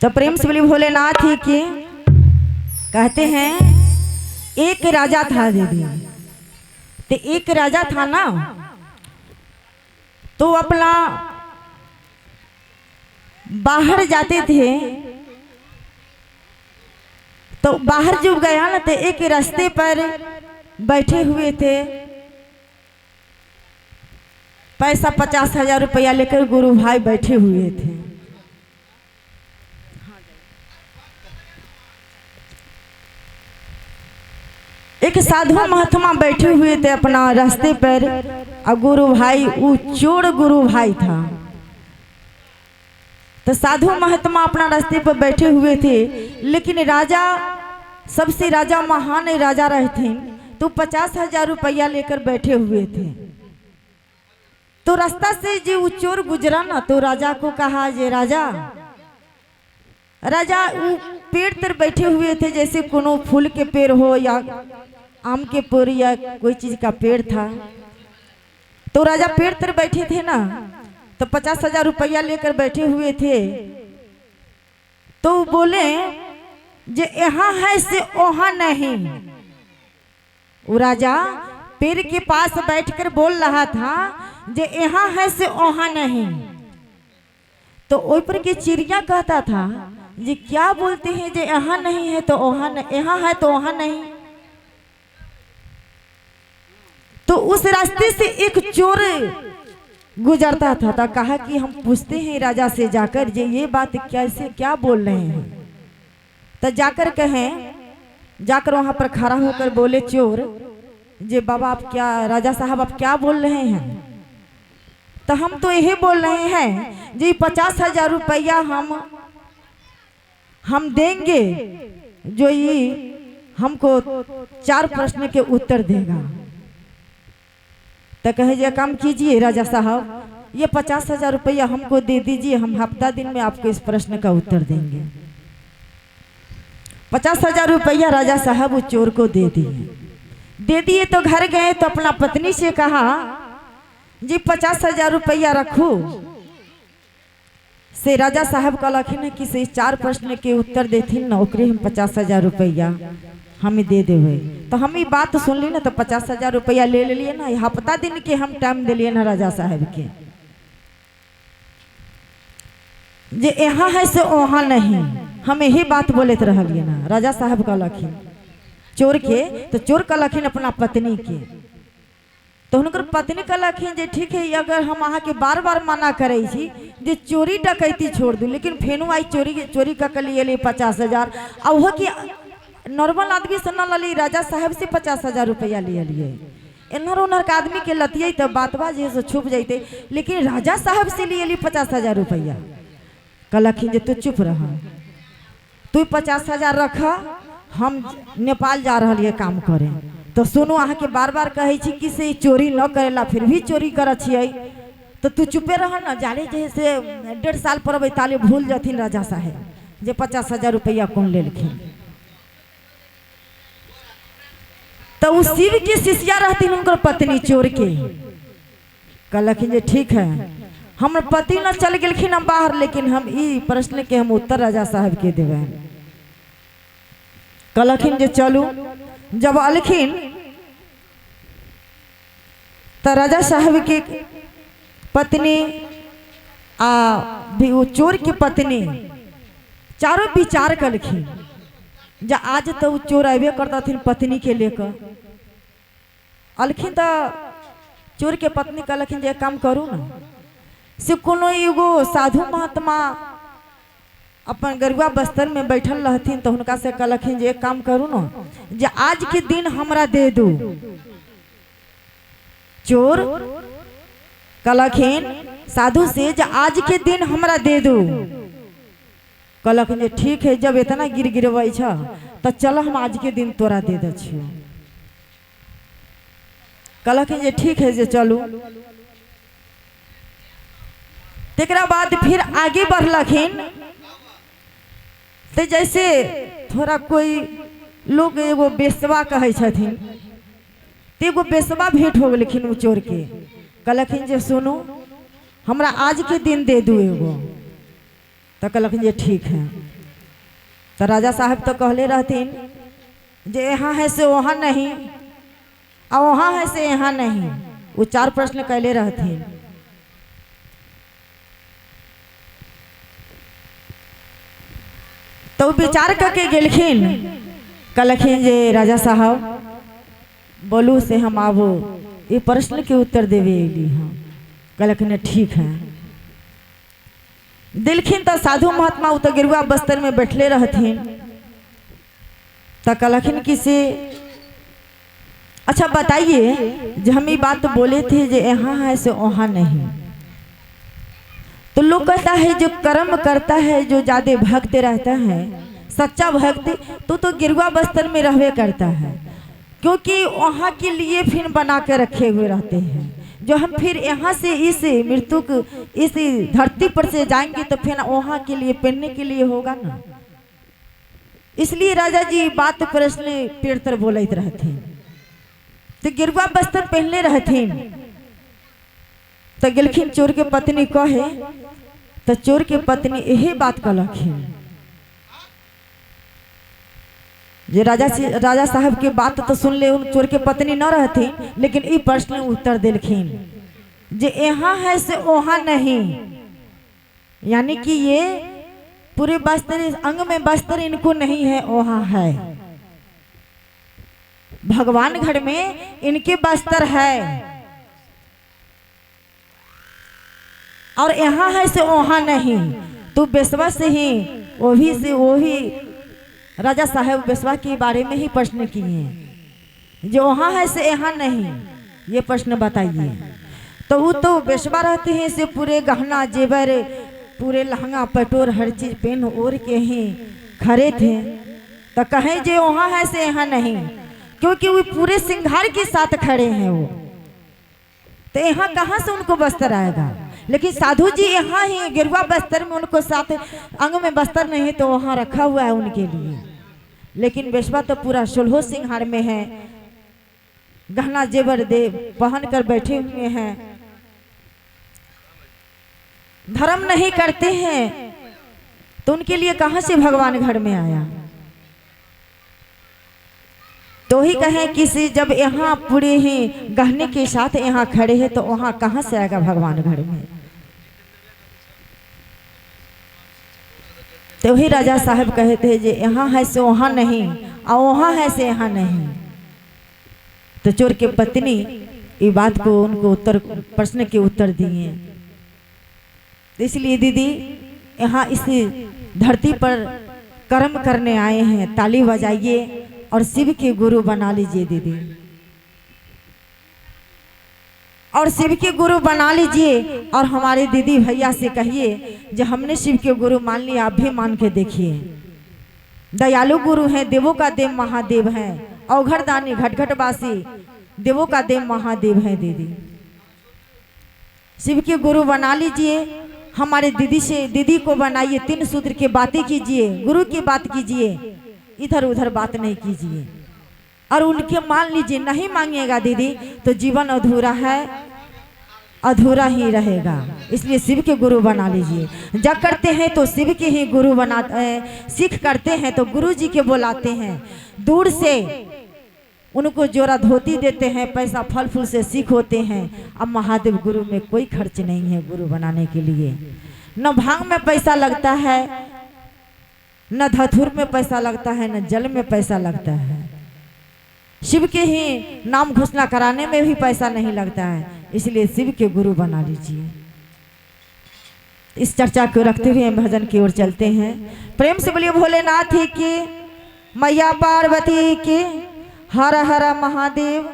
तो प्रेम से बोली भोलेनाथ ही की कहते हैं एक राजा था दीदी। तो एक राजा था ना, तो अपना बाहर जाते थे, तो बाहर जब गया ना तो एक रास्ते पर बैठे हुए थे, पैसा 50,000 रुपया लेकर गुरु भाई बैठे हुए थे। एक साधु महात्मा बैठे हुए थे अपना रास्ते पर, और गुरु भाई वो चोर गुरु भाई था। तो साधु महात्मा अपना रास्ते पर बैठे हुए थे, लेकिन राजा सबसे राजा महान राजा रहते, तो 50,000 रुपया लेकर बैठे हुए थे। तो रास्ता से जो वो चोर गुजरा ना, तो राजा को कहा जे राजा राजा वो पेड़ तर बैठे हुए थे, जैसे कोनो फूल के पेड़ हो या आम के पेड़ या कोई चीज का पेड़ था। तो राजा पेड़ तर बैठे थे ना, तो 50,000 रुपया लेकर बैठे हुए थे। तो बोले जे यहाँ है से वहां नहीं। वो राजा पेड़ के पास बैठकर बोल रहा था जे यहाँ है से वहां नहीं। तो ऊपर की चिड़िया कहता था जे क्या बोलते हैं जे यहाँ नहीं है तो वहां, यहाँ है तो वहां नहीं। तो उस रास्ते से एक चोर गुजरता था, तो कहा कि हम पूछते हैं राजा से जाकर जे ये बात कैसे क्या बोल रहे हैं। तो जाकर कहें, जाकर वहां पर खड़ा होकर बोले चोर जे बाबा आप क्या, राजा साहब आप क्या बोल रहे हैं। तो हम तो यही बोल रहे हैं जी 50,000 रुपया हम देंगे जो ये हमको 4 प्रश्न के उत्तर देगा। तो कहे जे काम कीजिए राजा साहब, ये 50,000 रुपया हमको दे दीजिए, हम हफ्ता दिन में आपको इस प्रश्न का उत्तर देंगे। 50,000 रुपया राजा साहब उस चोर को दे दिए। तो घर गए तो अपना पत्नी से कहा जी 50,000 रुपया रखो। से राजा साहब कहलखिन कि से 4 प्रश्न के उत्तर देथिन ना, ओकरे हम 50,000 रुपया हमें दे देवे। तो हम ये बात सुन ली ना, तो 50,000 रुपया ले लिए ना, हफ्ता दिन के हम टाइम दिलिए ना राजा साहब के, जे यहाँ है से वहां नहीं। हम यही बात बोलते रहलिए ना। राजा साहब कहलखिन चोर के, तो चोर कहलखिन अपना पत्नी के। तो उनकर पत्नी कहलखिन जे ठीक है, अगर हम अहाँ के बार बार मना करे छी जे चोरी डकैती छोड़ दू, लेकिन फेनु आई चोरी का लिए 50,000, और वो कि नॉर्मल आदमी से न ली, राजा साहब से 50,000 रुपया लिए। इन्हर उन्हर के आदमी के लतिये तो बातबा जे से छुप जाते, लेकिन राजा साहब से लिए 50,000 रुपया। कहलखिन जे तू चुप रह, तू 50,000 रख, हम नेपाल जा रहा है काम करे। तो सुनो अहाँ के बार बार कहे छी कि से चोरी न करेला, फिर भी चोरी कर छिए, तो तू चुपे रह न। जाले जैसे 1.5 साल पर ताले भूल जाथिन राजा साहब जे 50,000 रुपया कौन लेलखिन। तो उस शिव के शिष्या रहती उनकर पत्नी चोर के। कहलखिन जे ठीक है, हमर पति न चल गेलखिन हम बाहर, लेकिन हम ई प्रश्न के हम उत्तर राजा साहब के देवे। कहलखिन जे चलू। जब अलखिन तो राजा साहब की पत्नी आ भी वो चोर की पत्नी चारों विचार कलखिन जा आज तो चोर अबे करता थी पत्नी के लेकर। अलखिन तो चोर के पत्नी कहलखिन जे काम करू ना, से कोनो एगो साधु महात्मा अपन गरुआ बस्तर में बैठल रहथिन, तो उनका से कहलखिन जे काम करू ना, जे आज के दिन हमरा दे दू। चोर कहलखिन साधु से जे आज के दिन हमरा दे दू। कहलखिन जे ठीक है, जब इतना गिरबै छ तो चल हम आज के दिन तोरा दे दे छियो। कहलखिन जे ठीक है जे चलू। तेकरा बाद फिर आगे बढ़लखिन, तो जैसे थोड़ा कोई लोग एगो बेसवा कहे छथिन, तो एगो बेसवा भेंट हो गलखिन उ चोर के। कहलखिन जे सुनू हमरा आज के दिन दे दू एगो। तो कहलखिन जे ठीक है। तो राजा साहब तो कहले रहथिन जे यहाँ है से वहाँ नहीं, और वहाँ है से यहाँ नहीं। वो 4 प्रश्न कैले रहथिन। तो विचार करके गेलखिन, कहलखिन जे राजा साहब बोलू से हम आबो ये प्रश्न के उत्तर देवे अली हम। कहलखिन ठीक है। दिलखिन तो साधु महात्मा तो गिरुआ बस्तर में बैठले रहथिन। तो कहलखिन कि से अच्छा बताइए, जो हम ये बात बोले थे जो यहाँ है से वहाँ नहीं। तो लोग कहता है जो कर्म करता है, जो ज्यादा भक्त रहता है, सच्चा भक्त तो गिरुआ बस्तर में रहवे करता है, क्योंकि वहाँ के लिए फिर बना के रखे हुए रहते हैं। जो हम फिर यहाँ से इस मृत्यु को इस धरती पर से जाएंगे तो फिर वहाँ के लिए पहनने के लिए होगा ना। इसलिए राजा जी बात प्रश्न पेड़ बोलते रहते। तो गिरुआ बस्तर पहनले रहथिन। तो गेलखिन चोर के पत्नी कहे। तो चोर के पत्नी यही बात कहलखिन जे राजा साहब के बात तो सुन ले। चोर के पत्नी न रहती, लेकिन ई प्रश्न उत्तर दिलखिन जे यहाँ है से वहाँ नहीं। यानी कि ये पूरे बस्तर अंग में बस्तर इनको नहीं है, वहाँ है। भगवान घर में इनके बस्तर है, और यहाँ है से वहाँ नहीं। तो बेसवा से ही वो भी राजा साहब बेसवा के बारे में ही प्रश्न किए, जो वहाँ है से यहाँ नहीं, ये प्रश्न बताइए। तो वो तो बेसवा रहते हैं से पूरे गहना जेवर, पूरे लहंगा पटोर हर चीज पहन ओढ़ के ही खड़े थे। तो कहें जे वहाँ है से यहाँ नहीं, क्योंकि वो पूरे सिंगार के साथ खड़े हैं वो। तो यहाँ कहाँ से उनको बस्तर आएगा। लेकिन साधु जी यहाँ ही गिरुआ बस्तर में उनको साथ अंग में बस्तर नहीं, तो वहाँ रखा हुआ है उनके लिए। लेकिन बेशवा तो पूरा 16 सिंगार में है, गहना जेवर दे पहन कर बैठे हुए हैं, धर्म नहीं करते हैं। तो उनके लिए कहाँ से भगवान घर में आया। तो ही कहें किसी जब यहाँ पूरे ही गहने के साथ यहाँ खड़े हैं, तो वहाँ कहाँ से आएगा भगवान घर में। तो वही राजा साहब कहते हैं जे यहाँ है से वहाँ नहीं, और वहाँ है से यहाँ नहीं। तो चोर के पत्नी ये बात को उनको उत्तर प्रश्न के उत्तर दिए। इसलिए दीदी यहाँ इस धरती पर कर्म करने आए हैं, ताली बजाइए और शिव के गुरु बना लीजिए दीदी, और शिव के गुरु बना लीजिए। और हमारे दीदी भैया से कहिए जो हमने शिव के गुरु मान लिया, आप भी मान के देखिए। दयालु गुरु हैं, देवों का देव महादेव हैं, अवघड़दानी घटघटवासी देवों का देव महादेव है। दीदी शिव के गुरु बना लीजिए। हमारे दीदी को बनाइए, 3 सूत्र की बातें कीजिए, गुरु की बात कीजिए, इधर उधर बात नहीं कीजिए। और उनके मान लीजिए, नहीं मांगिएगा दीदी तो जीवन अधूरा है, अधूरा ही रहेगा। इसलिए शिव के गुरु बना लीजिए। जब करते हैं तो शिव के ही गुरु बनाते हैं, सीख करते हैं तो गुरु जी के बुलाते हैं। दूर से उनको जोरा धोती देते हैं, पैसा फल फूल से सीख होते हैं। अब महादेव गुरु में कोई खर्च नहीं है गुरु बनाने के लिए। न भांग में पैसा लगता है, न धतूर में पैसा लगता है, न जल में पैसा लगता है। शिव के ही नाम घोषणा कराने में भी पैसा नहीं लगता है। इसलिए शिव के गुरु बना लीजिए। इस चर्चा को रखते हुए भजन की ओर चलते हैं। प्रेम से बोलिए भोलेनाथ की, मैया पार्वती की, हर हर महादेव।